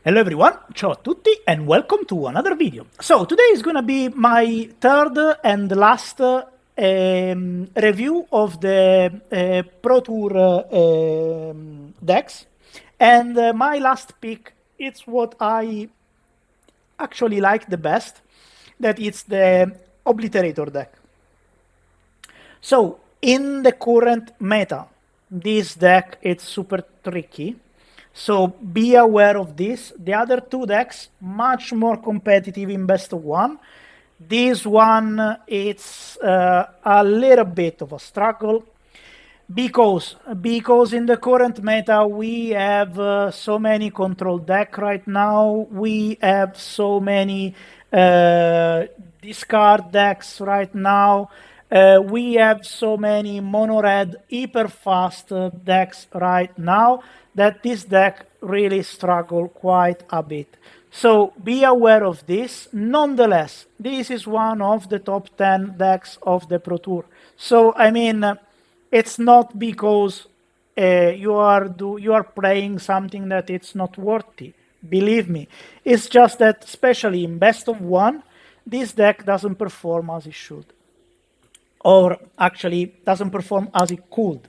Hello everyone, ciao a tutti and welcome to another video. So today is gonna be my third and last review of the Pro Tour decks. And my last pick, it's what I actually like the best, that it's the Obliterator deck. So in the current meta, this deck is super tricky. So be aware of this. The other two decks, much more competitive in best of one. This one, it's a little bit of a struggle because in the current meta we have so many control deck right now. We have so many discard decks right now. We have so many mono red hyper fast decks right now that this deck really struggle quite a bit. So be aware of this. Nonetheless, this is one of the top 10 decks of the Pro Tour. So I mean, it's not because you are playing something that it's not worthy. Believe me, it's just that, especially in best of one, this deck doesn't perform as it should, or actually doesn't perform as it could.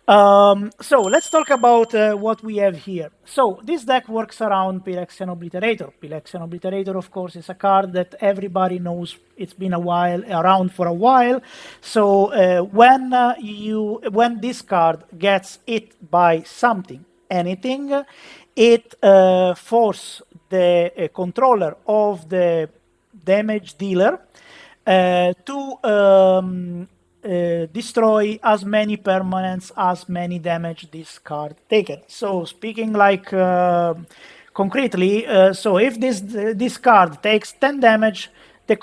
So let's talk about what we have here. So this deck works around Phyrexian Obliterator. Phyrexian Obliterator, of course, is a card that everybody knows. It's been around for a while. So when this card gets hit by something, anything, it forces the controller of the damage dealer to destroy as many permanents, as many damage this card taken. So speaking like concretely, so if this card takes 10 damage, the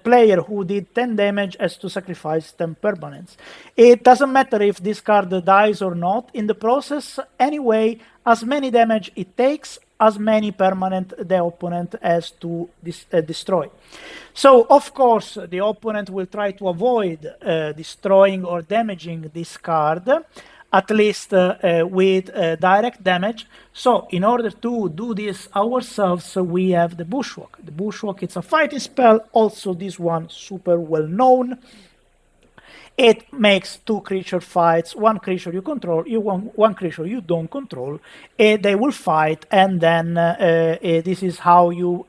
player who did 10 damage has to sacrifice 10 permanents. It doesn't matter if this card dies or not. In the process, anyway, as many damage it takes, as many permanent the opponent has to destroy. So, of course, the opponent will try to avoid destroying or damaging this card, at least with direct damage. So, in order to do this ourselves, we have the Bushwhack. The Bushwhack, it's a fighting spell, also this one super well known. It makes 2 creature fights, 1 creature you control, one creature you don't control, they will fight, and then this is how you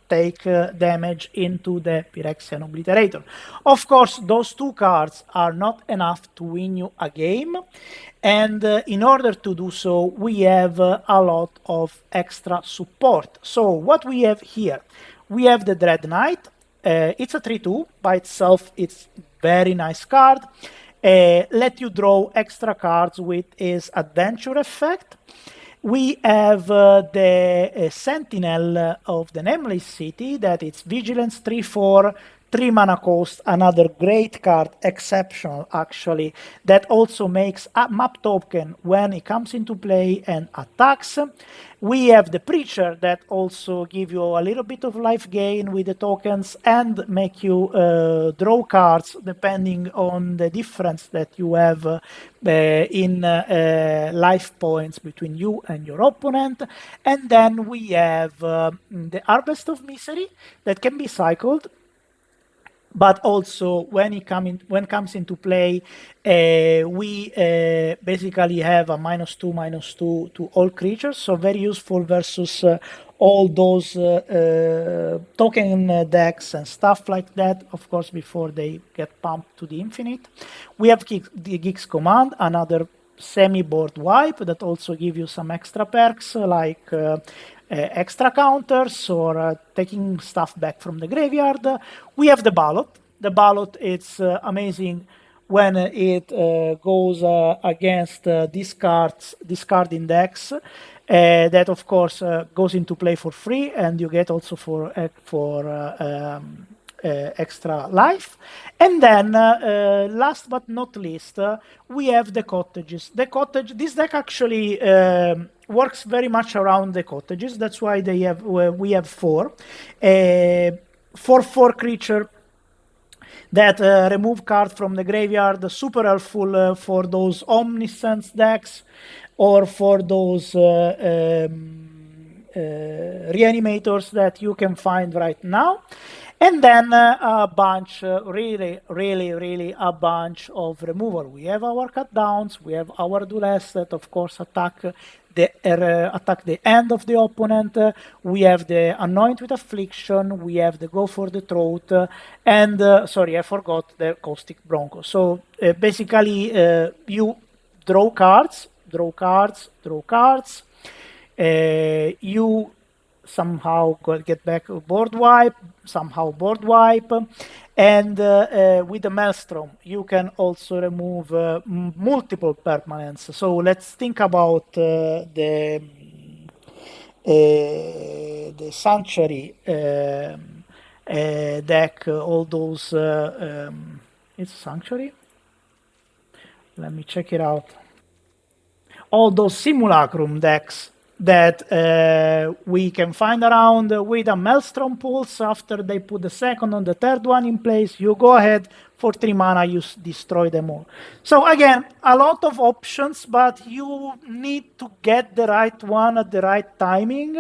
take damage into the Phyrexian Obliterator. Of course, those 2 cards are not enough to win you a game, and in order to do so, we have a lot of extra support. So what we have here, we have the Dreadknight. It's a 3/2 by itself. It's very nice card. Let you draw extra cards with his adventure effect. We have the Sentinel of the Nameless city, that it's Vigilance 3/4, 3 mana cost, another great card, exceptional actually, that also makes a map token when it comes into play and attacks. We have the Preacher that also give you a little bit of life gain with the tokens and make you draw cards depending on the difference that you have in life points between you and your opponent. And then we have the Harvest of Misery that can be cycled, but also when it comes into play, we basically have a -2/-2 to all creatures, so very useful versus all those token decks and stuff like that, of course, before they get pumped to the infinite. We have the Geeks Command, another semi-board wipe that also give you some extra perks like extra counters or taking stuff back from the graveyard. We have the Baloth. The Baloth, it's amazing when it goes against discarding decks. That of course goes into play for free, and you get also for extra life. And then last but not least, we have the cottages. This deck actually works very much around the cottages. That's why we have 4 4/4 creature that remove card from the graveyard. Super helpful for those Omniscience decks, or for those reanimators that you can find right now. And then a bunch, really a bunch of removal. We have our cut downs, we have our Duress that of course attack the end of the opponent. We have the Anoint with Affliction, we have the Go for the Throat, and sorry, I forgot the Caustic Bronco. So basically you draw cards, you somehow get back board wipe, and with the Maelstrom you can also remove multiple permanents. So let's think about the Sanctuary deck, all those it's Sanctuary? Let me check it out. All those Simulacrum decks that we can find around with a Maelstrom Pulse. After they put the second and the third one in place, you go ahead for 3 mana, you destroy them all. So again, a lot of options, but you need to get the right one at the right timing.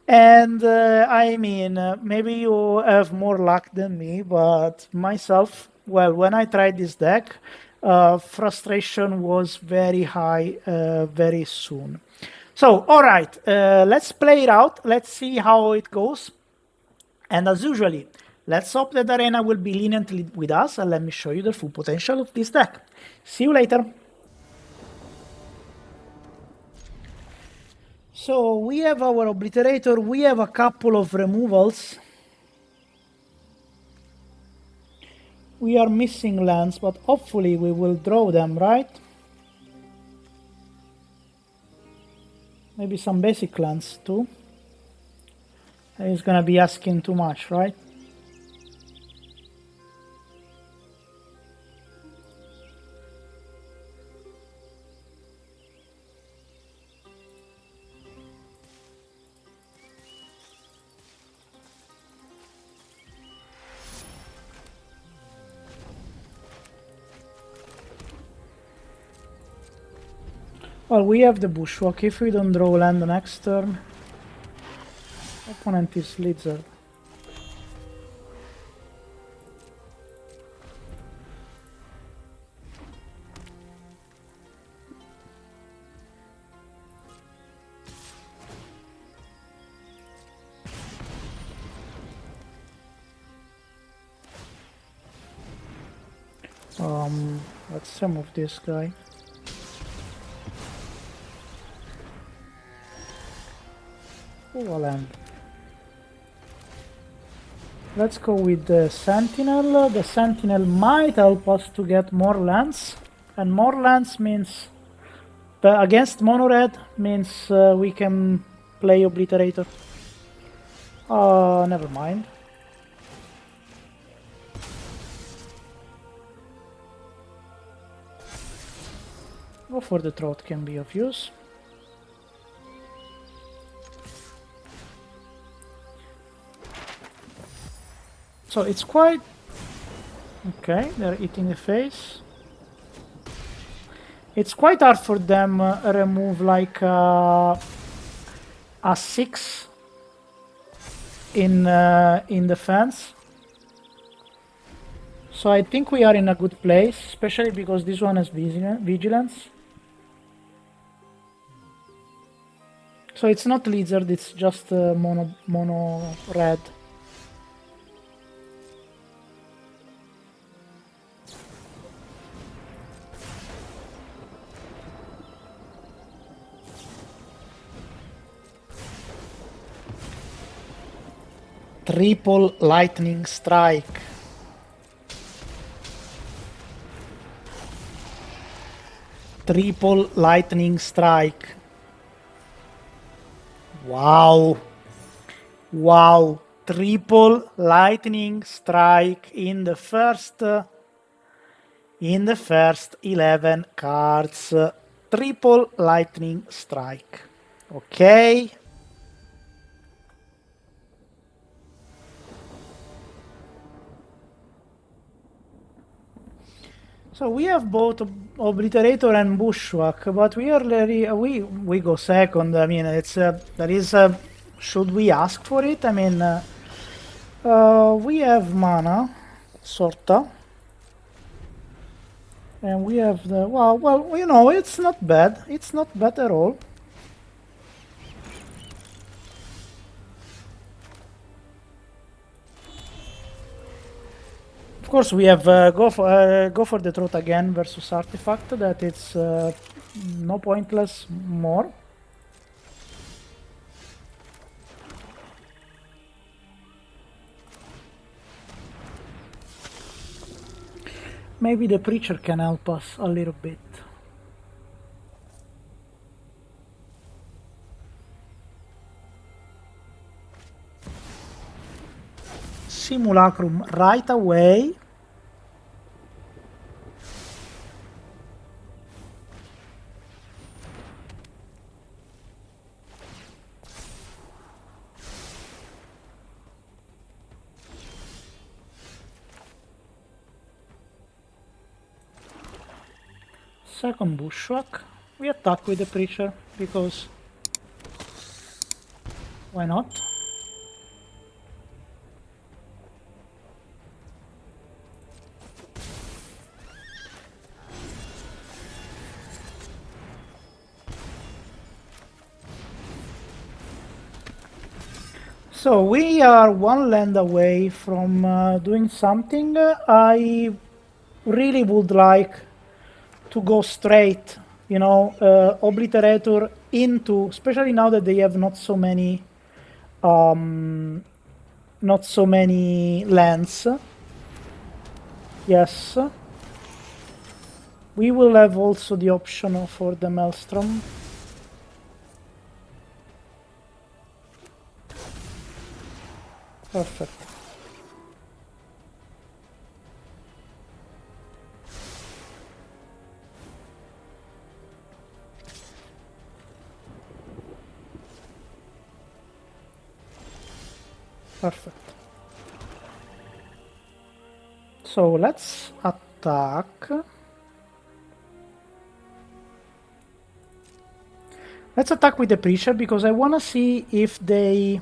And I mean, maybe you have more luck than me, but myself, well, when I tried this deck, frustration was very high very soon. So, all right, let's play it out. Let's see how it goes. And as usually, let's hope that Arena will be lenient with us, and let me show you the full potential of this deck. See you later. So we have our Obliterator, we have a couple of removals. We are missing lands, but hopefully we will draw them, right? Maybe some basic lands too. He's gonna be asking too much, right? Well, we have the Bushwhack. If we don't draw land the next turn, opponent is Lizard. Let's remove this guy. Oh, a land. Let's go with the Sentinel. The Sentinel might help us to get more lands. And more lands means... against mono red means we can play Obliterator. Never mind. Go for the Throat can be of use. So it's quite... okay, they're eating the face. It's quite hard for them remove like a 6 in defense. So I think we are in a good place, especially because this one has vigilance. So it's not Lizard, it's just mono red. Triple Lightning Strike. Triple Lightning Strike. Wow. Wow. Triple Lightning Strike in the first 11 cards. Triple Lightning Strike. Okay. So we have both Obliterator and Bushwhack, but we are we go second. I mean, it's there is should we ask for it? I mean, we have mana, sorta, and we have the well, you know, it's not bad. It's not bad at all. Of course, we have go for the throat again versus artifact. That it's no pointless more. Maybe the preacher can help us a little bit. Simulacrum right away. Second Bushwhack. We attack with the preacher because why not? So we are one land away from doing something. I really would like to go straight, you know, Obliterator into, especially now that they have not so many lands. Yes. We will have also the option for the Maelstrom. Perfect. Perfect. So let's attack. Let's attack with the preacher because I want to see if they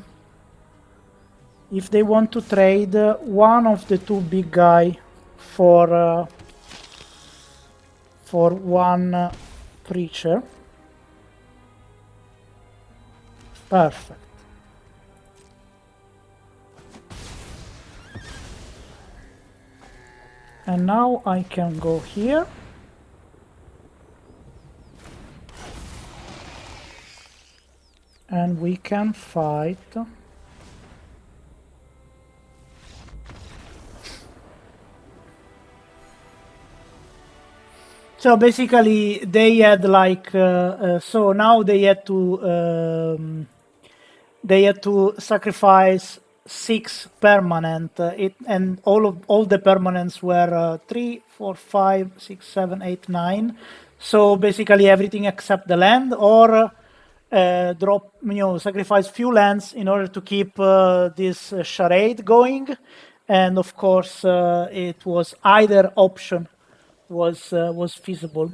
want to trade one of the two big guy for one preacher. Perfect. And now I can go here. And we can fight. So basically they had like, so now they had to sacrifice 6 permanent, and all the permanents were 3, 4, 5, 6, 7, 8, 9. So basically everything except the land, or drop, you know, sacrifice few lands in order to keep this charade going. And of course, it was either option was feasible.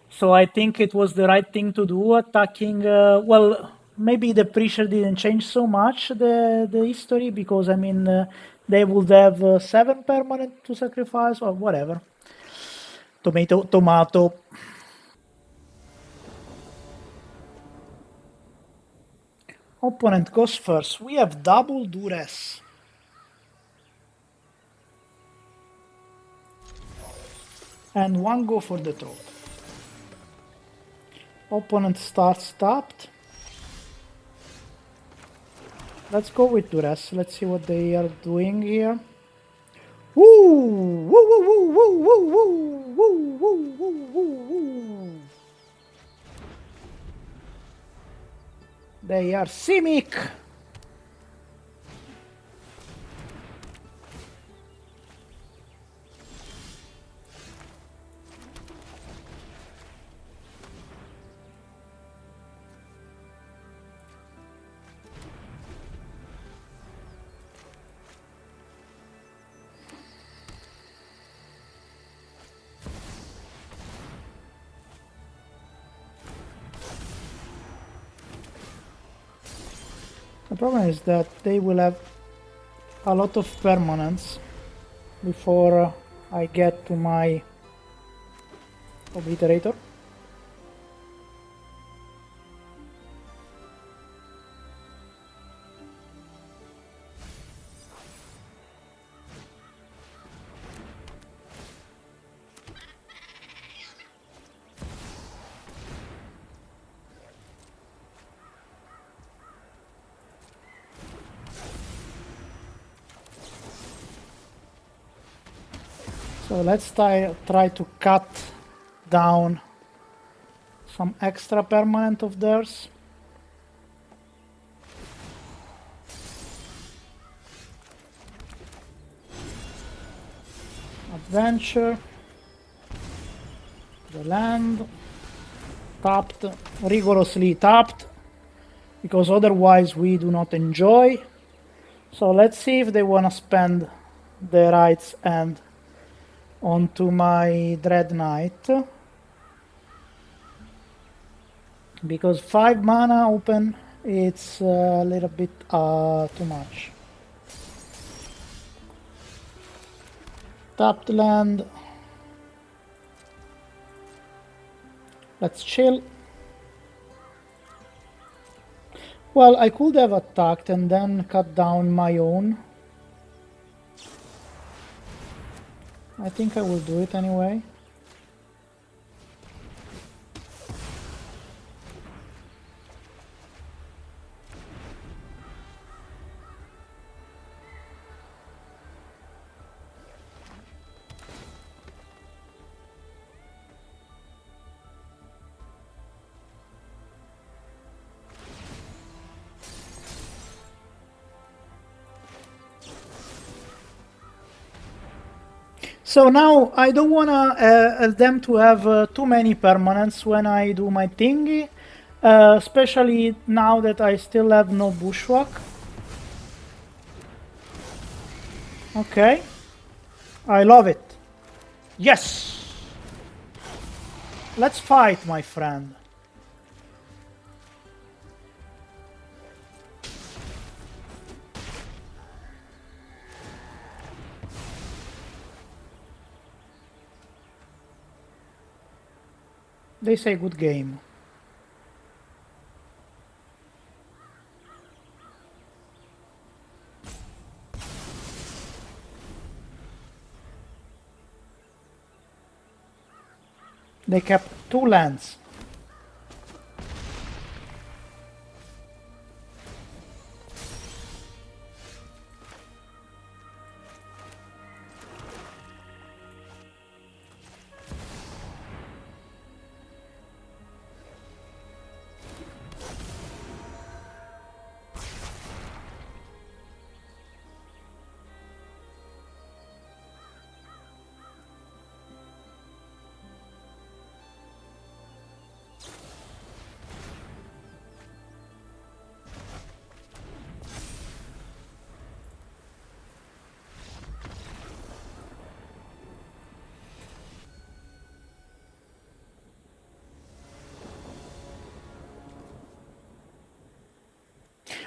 So I think it was the right thing to do, attacking. Well, maybe the preacher didn't change so much the history, because I mean they would have 7 permanent to sacrifice or whatever. Tomato, tomato. Opponent goes first. We have double Duress. And 1 go for the throat. Opponent starts tapped. Let's go with Duress. Let's see what they are doing here. Woo! Woo! Woo! Woo! Woo! Woo! Woo! Woo! Woo! Woo! Woo! They are Simic. The problem is that they will have a lot of permanents before I get to my Obliterator. So let's try to cut down some extra permanent of theirs. Adventure. The land. Tapped. Rigorously tapped. Because otherwise we do not enjoy. So let's see if they want to spend the rights and onto my Dreadknight. Because 5 mana open, it's a little bit too much. Tapped land. Let's chill. Well, I could have attacked and then cut down my own. I think I will do it anyway. So now I don't want them to have too many permanents when I do my thingy, especially now that I still have no Bushwhack. Okay, I love it. Yes! Let's fight, my friend. They say good game. They kept 2 lands.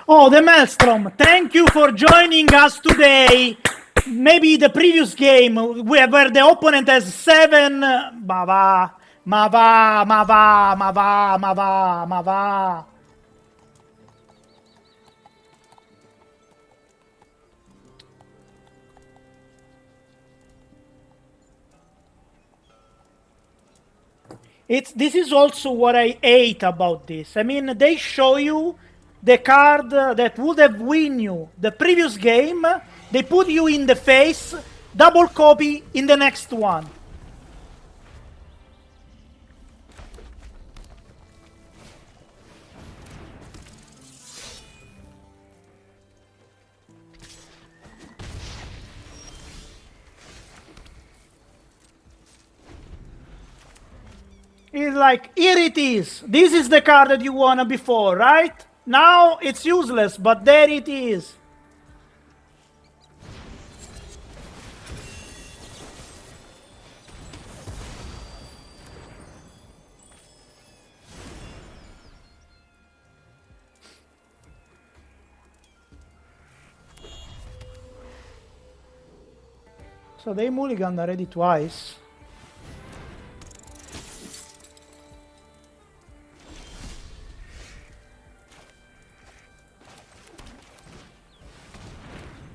Oh, the Maelstrom, thank you for joining us today. Maybe the previous game where the opponent has 7... Ma va, ma va, ma va, ma va, ma va, ma va. This is also what I hate about this. I mean, they show you the card that would have win you the previous game, they put you in the face, double copy in the next one. It's like, here it is. This is the card that you wanted before, right? Now it's useless, but there it is. So they mulliganed already twice.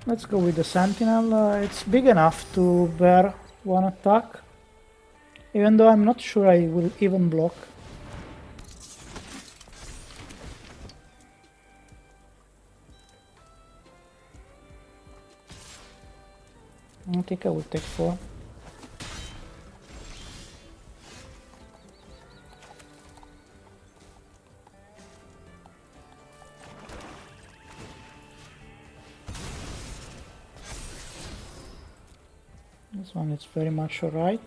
Let's go with the Sentinel. It's big enough to bear one attack. Even though I'm not sure I will even block. I think I will take 4. This one is very much alright.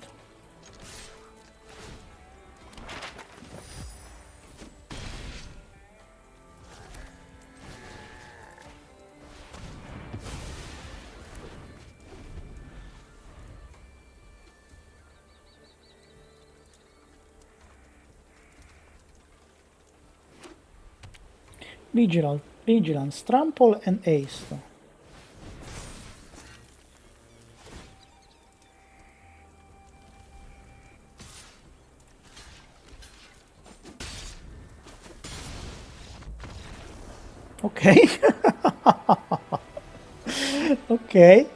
Vigilance, Trample and Haste. Okay. Okay.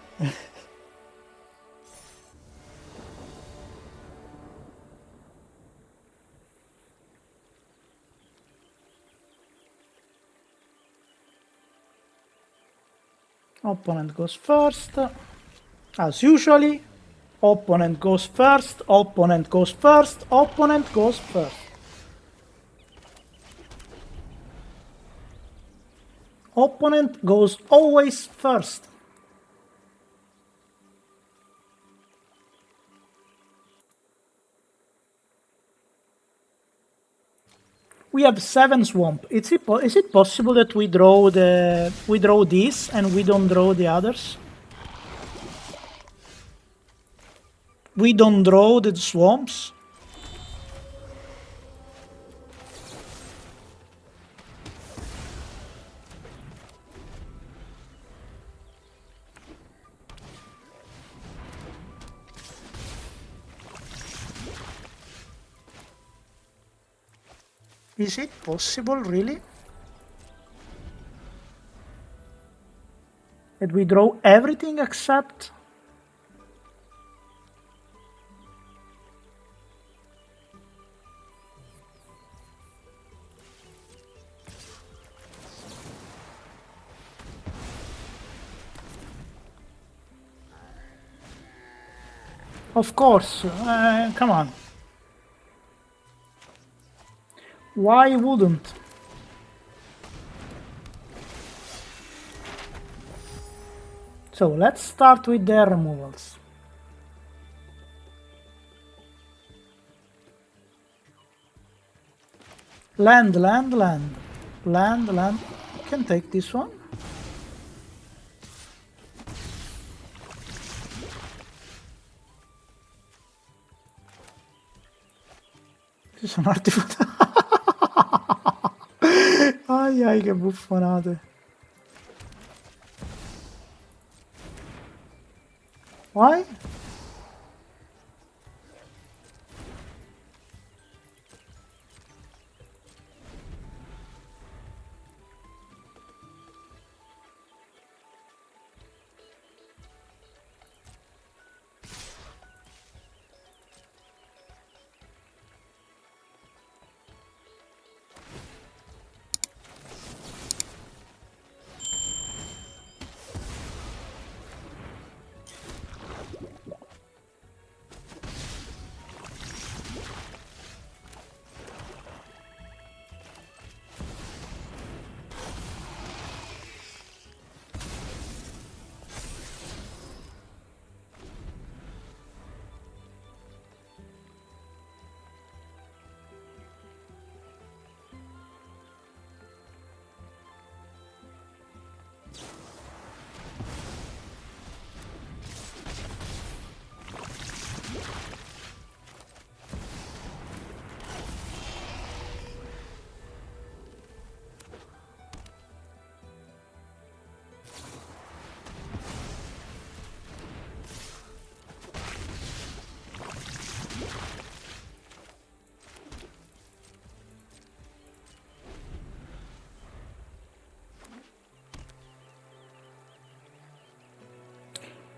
Opponent goes first. As usually, opponent goes first, opponent goes first, opponent goes first. Opponent goes always first. We have 7 swamp. Is it possible that we draw this and we don't draw the others? We don't draw the swamps? Is it possible, really? That we draw everything except... Of course, come on. Why wouldn't? So let's start with their removals. Land. Can take this one. Ci sono artefatti. Ai, che buffonate. Why?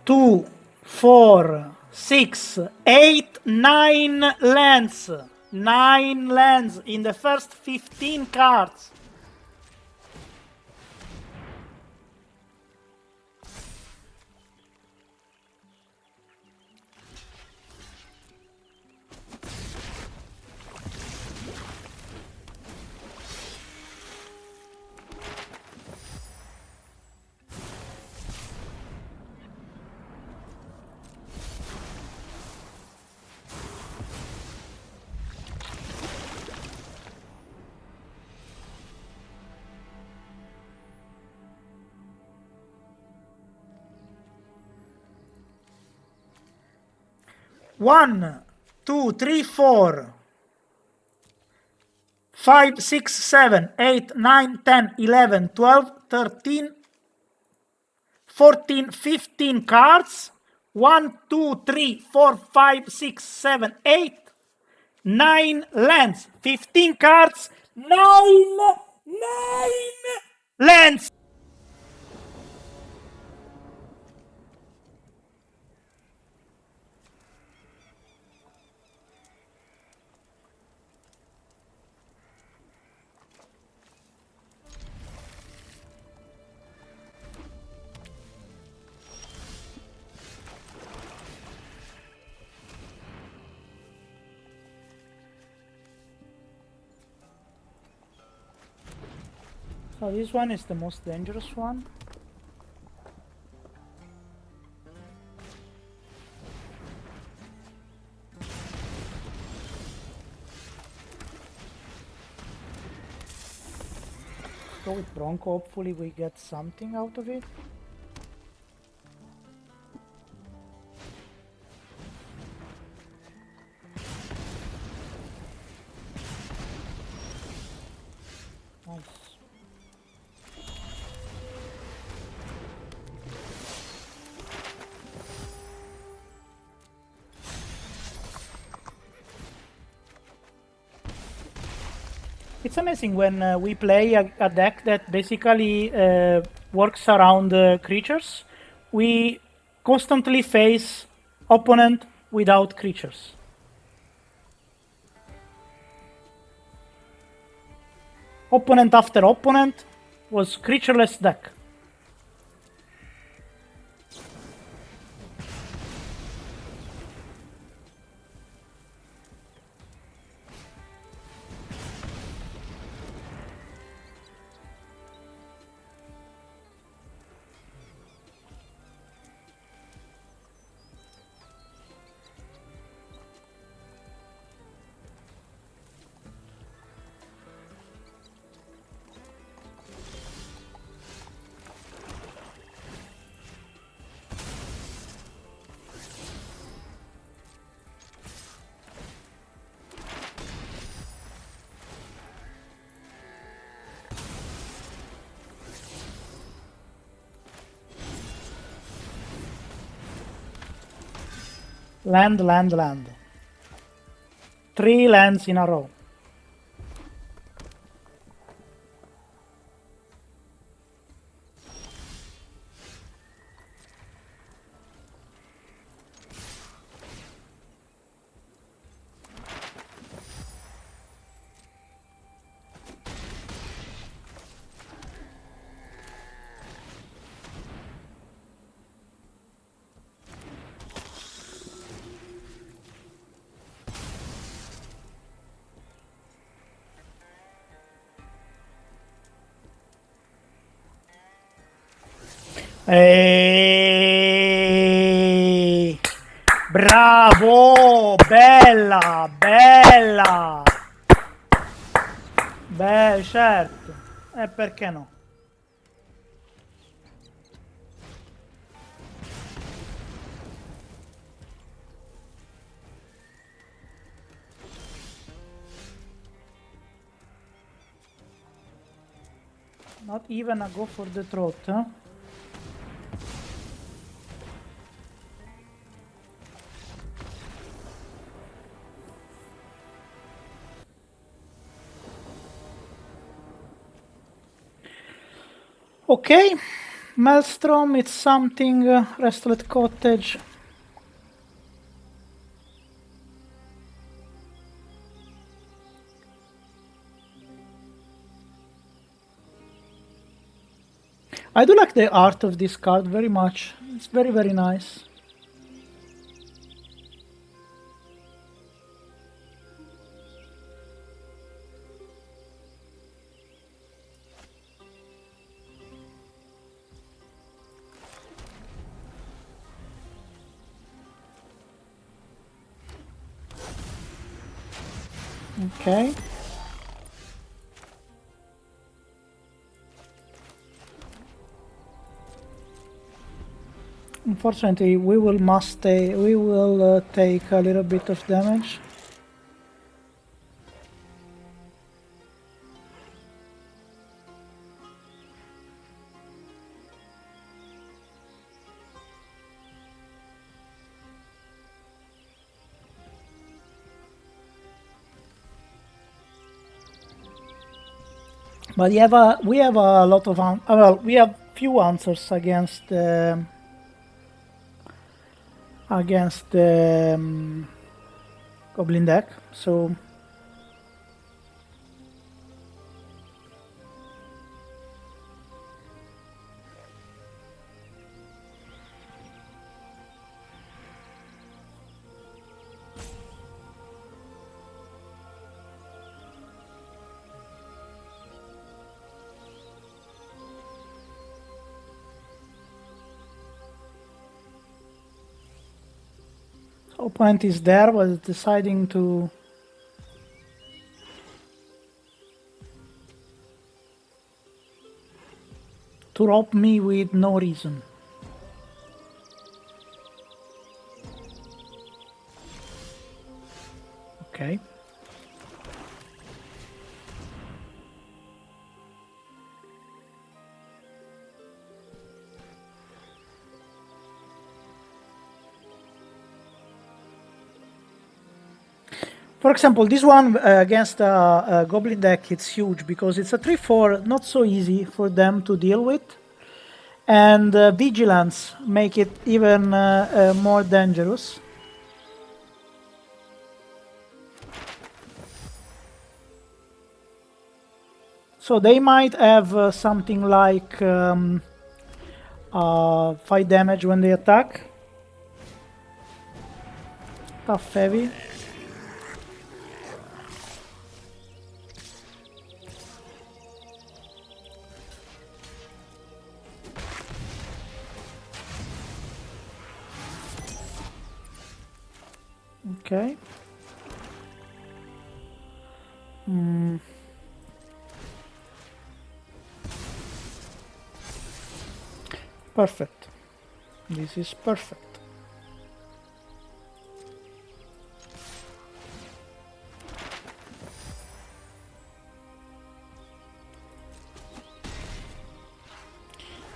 2, 4, 6, 8, 9 lands. 9 lands in the first 15 cards. One, 2, 3, 4, 5, 6, 7, 8, 9, 10, 11, 12, 13, 14, 15 cards. 1, 2, 3, 4, 5, 6, 7, 8, 9 lands. 15 cards. 9 lands. So this one is the most dangerous one. Go with Bronco, hopefully we get something out of it. Nice. It's amazing when we play a deck that basically works around creatures. We constantly face opponent without creatures. Opponent after opponent was creatureless deck. Land, land, land. 3 lands in a row. Eeeh! Bravo! Bella! Bella! Beh, certo. E perché no? Not even a go for the throat, huh? Ok, Maelstrom, it's something. Restless Cottage. I do like the art of this card very much. It's very, very nice. Okay. Unfortunately, we will take a little bit of damage. But we have a lot of well, we have few answers against the Goblin deck. So opponent is there, was deciding to rob me with no reason. Okay. For example, this one against a Goblin deck, it's huge because it's a 3/4, not so easy for them to deal with. And Vigilance make it even more dangerous. So they might have something like 5 damage when they attack. Tough heavy. Okay. Perfect. This is perfect.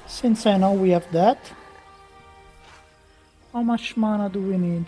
Since I know we have that, how much mana do we need?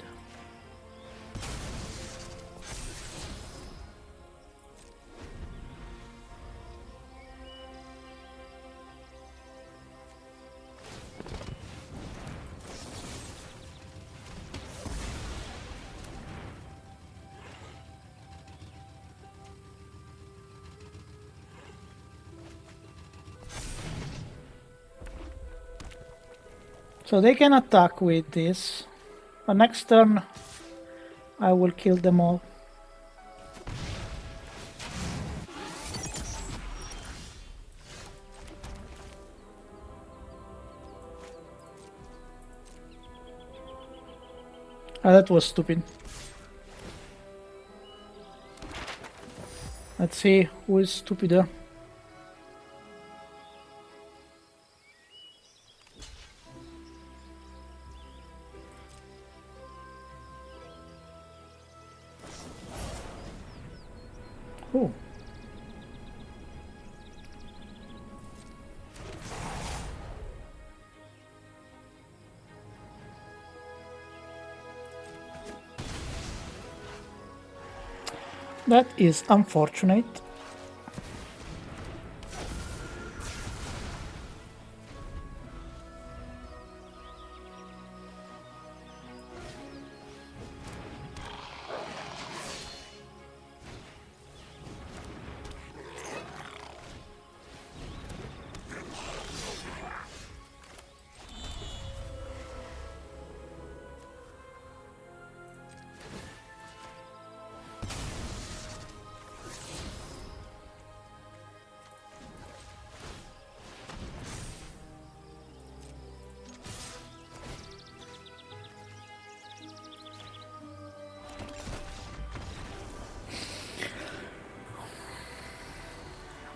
So they can attack with this. But next turn, I will kill them all. Ah, that was stupid. Let's see who is stupider. Oh. That is unfortunate.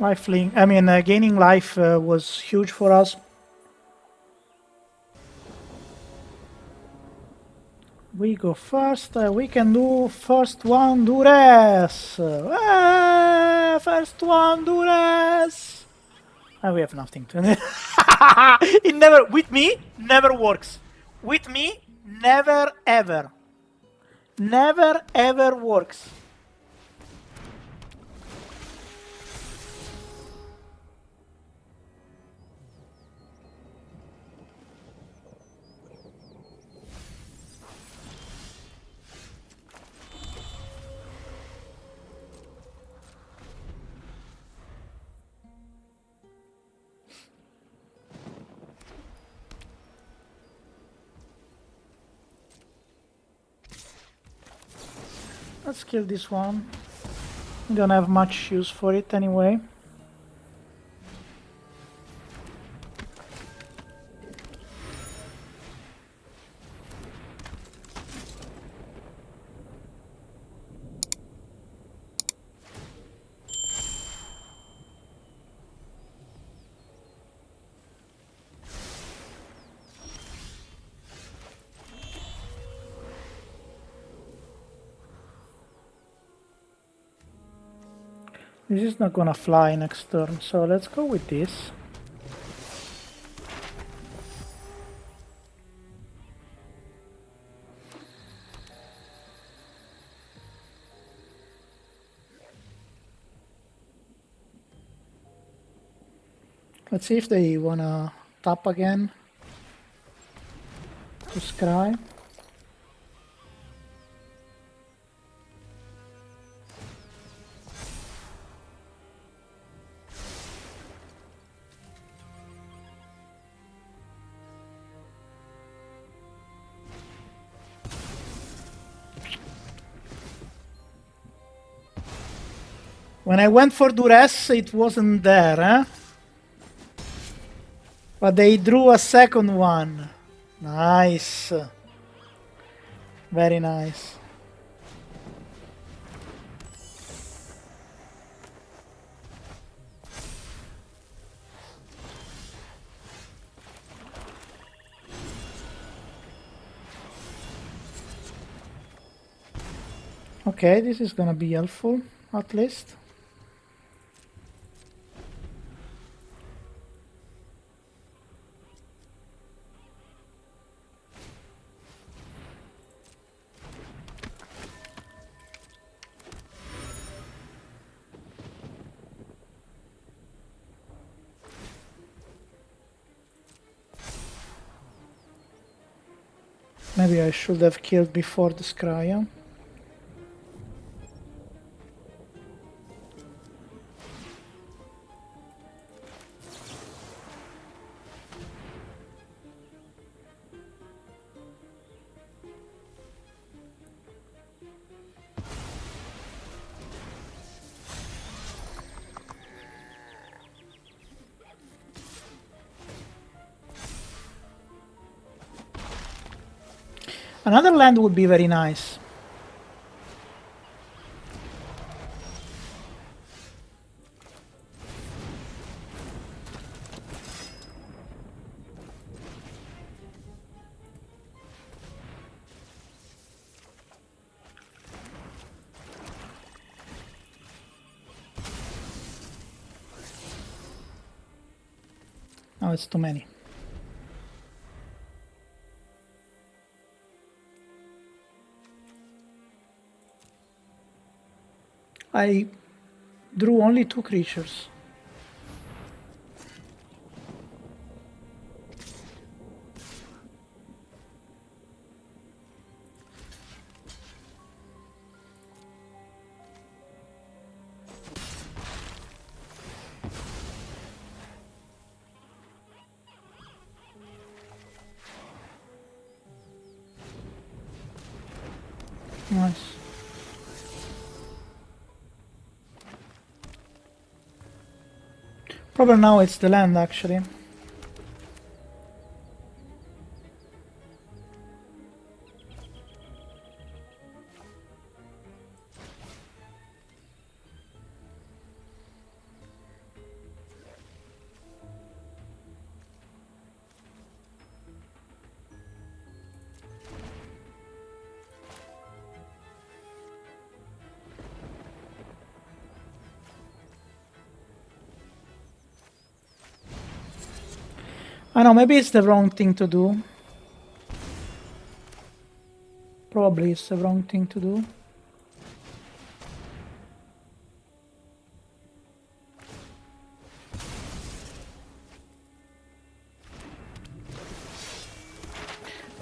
Gaining life was huge for us. We go first. We can do first one, Duress. First one, Duress. We have nothing to. It never, with me, never works. With me, never ever. Never ever works. Let's kill this one. Don't have much use for it anyway. This is not gonna fly next turn, so let's go with this. Let's see if they wanna tap again to scry. When I went for Duress, it wasn't there, eh? But they drew a second one. Nice. Very nice. Okay, this is gonna be helpful, at least. Maybe I should have killed before the Scrya. Another land would be very nice. Oh, it's too many. I drew only 2 creatures. Nice. Probably now it's the land, actually. I know, maybe it's the wrong thing to do. Probably it's the wrong thing to do.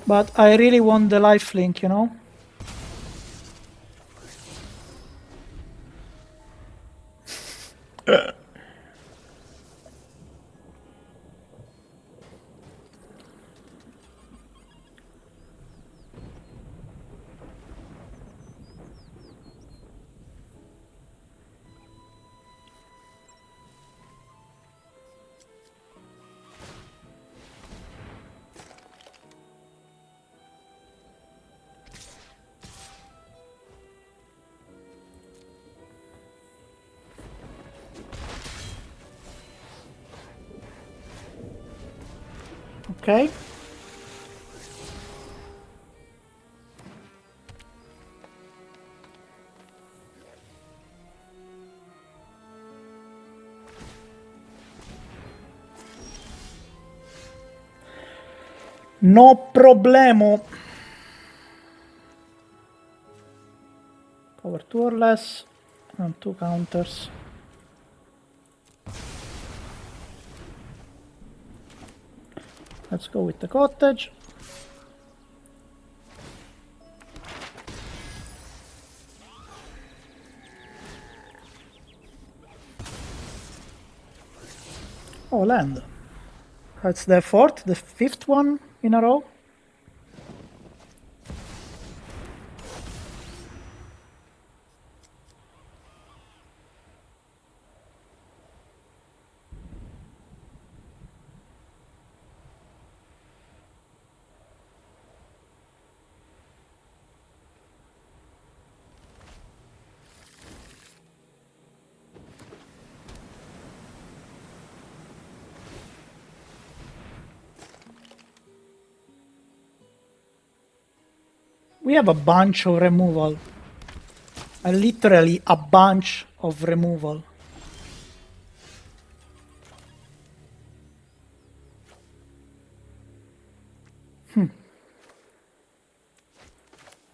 But I really want the lifelink, you know? Okay. No problemo. Power 2 or less, and 2 counters. Let's go with the cottage. Oh, land. That's the fifth one in a row. We have a bunch of removal. Literally a bunch of removal.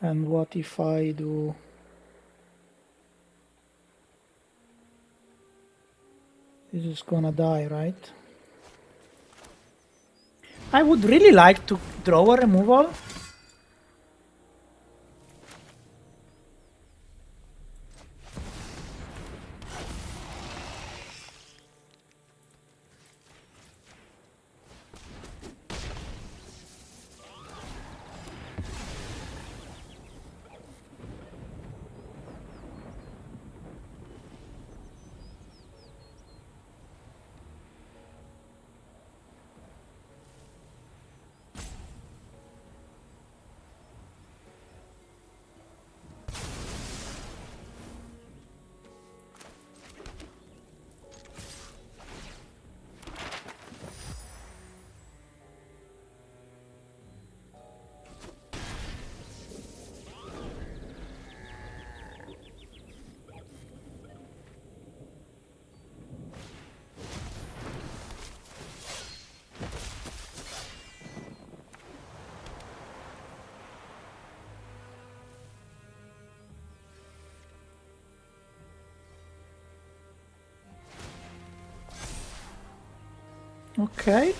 And what if I do... This is gonna die, right? I would really like to draw a removal. Okay.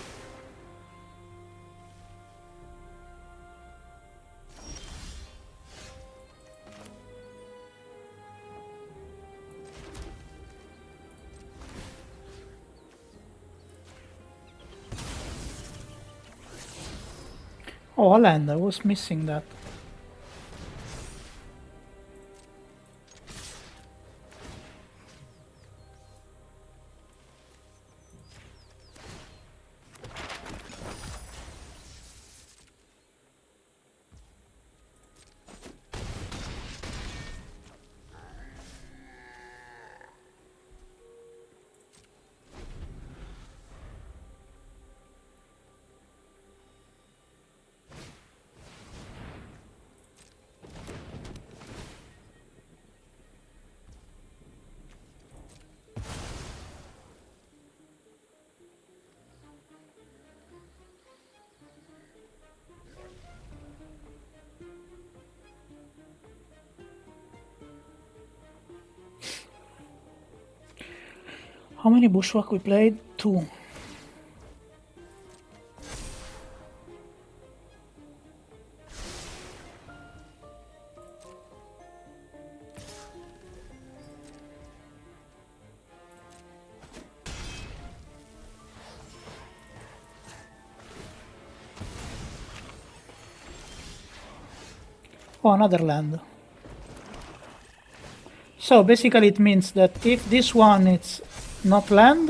Oh, a land. I was missing that. How many Bushwhack we played? 2. Oh, another land. So basically it means that if this one is not land,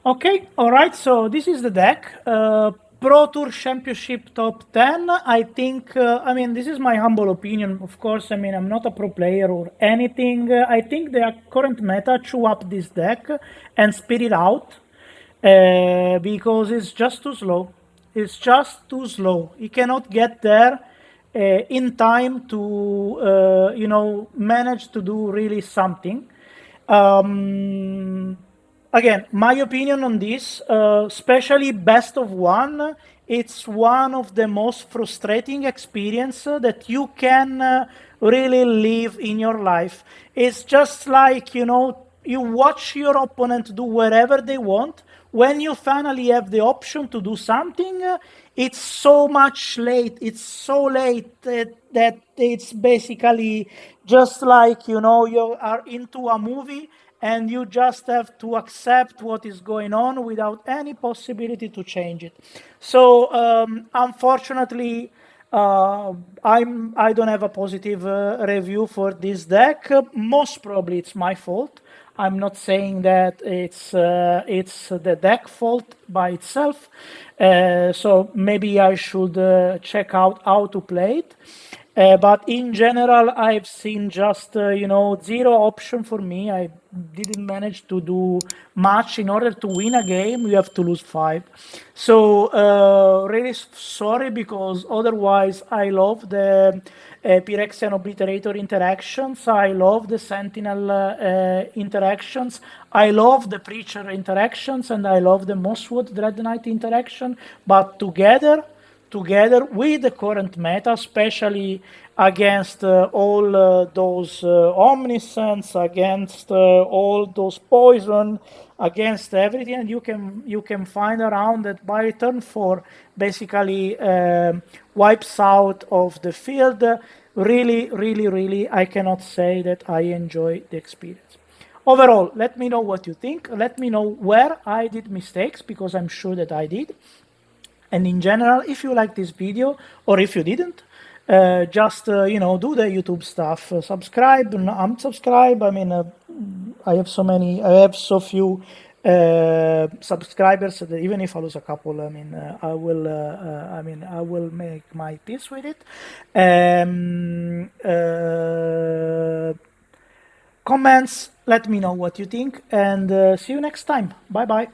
okay, alright, so this is the deck. Pro Tour Championship top 10. I think, I mean, this is my humble opinion. Of course, I mean, I'm not a pro player or anything. I think the current meta chew up this deck and spit it out because it's just too slow. It's just too slow. You cannot get there in time to, you know, manage to do really something. Again, my opinion on this, especially best of one, it's one of the most frustrating experiences that you can really live in your life. It's just like, you know, you watch your opponent do whatever they want. When you finally have the option to do something, it's so much late. It's so late that it's basically just like, you know, you are into a movie and you just have to accept what is going on without any possibility to change it. So unfortunately, I don't have a positive review for this deck. Most probably it's my fault. I'm not saying that it's the deck fault by itself. So maybe I should check out how to play it. But in general, I've seen just, you know, zero option for me. I didn't manage to do much. In order to win a game, you have to lose 5. So really sorry, because otherwise I love the Phyrexian Obliterator interactions. I love the Sentinel interactions. I love the Preacher interactions, and I love the Mosswood Dreadknight interaction. But together with the current meta, especially against all those omniscience, against all those poison, against everything, and you can find around that by turn 4 basically wipes out of the field. Really, I cannot say that I enjoy the experience. Overall, let me know what you think. Let me know where I did mistakes, because I'm sure that I did. And in general, if you like this video, or if you didn't, just you know, do the YouTube stuff. Subscribe, unsubscribe. I mean, I have so few subscribers that even if I lose a couple, I mean, I will make my peace with it. Comments, let me know what you think, and see you next time. Bye bye.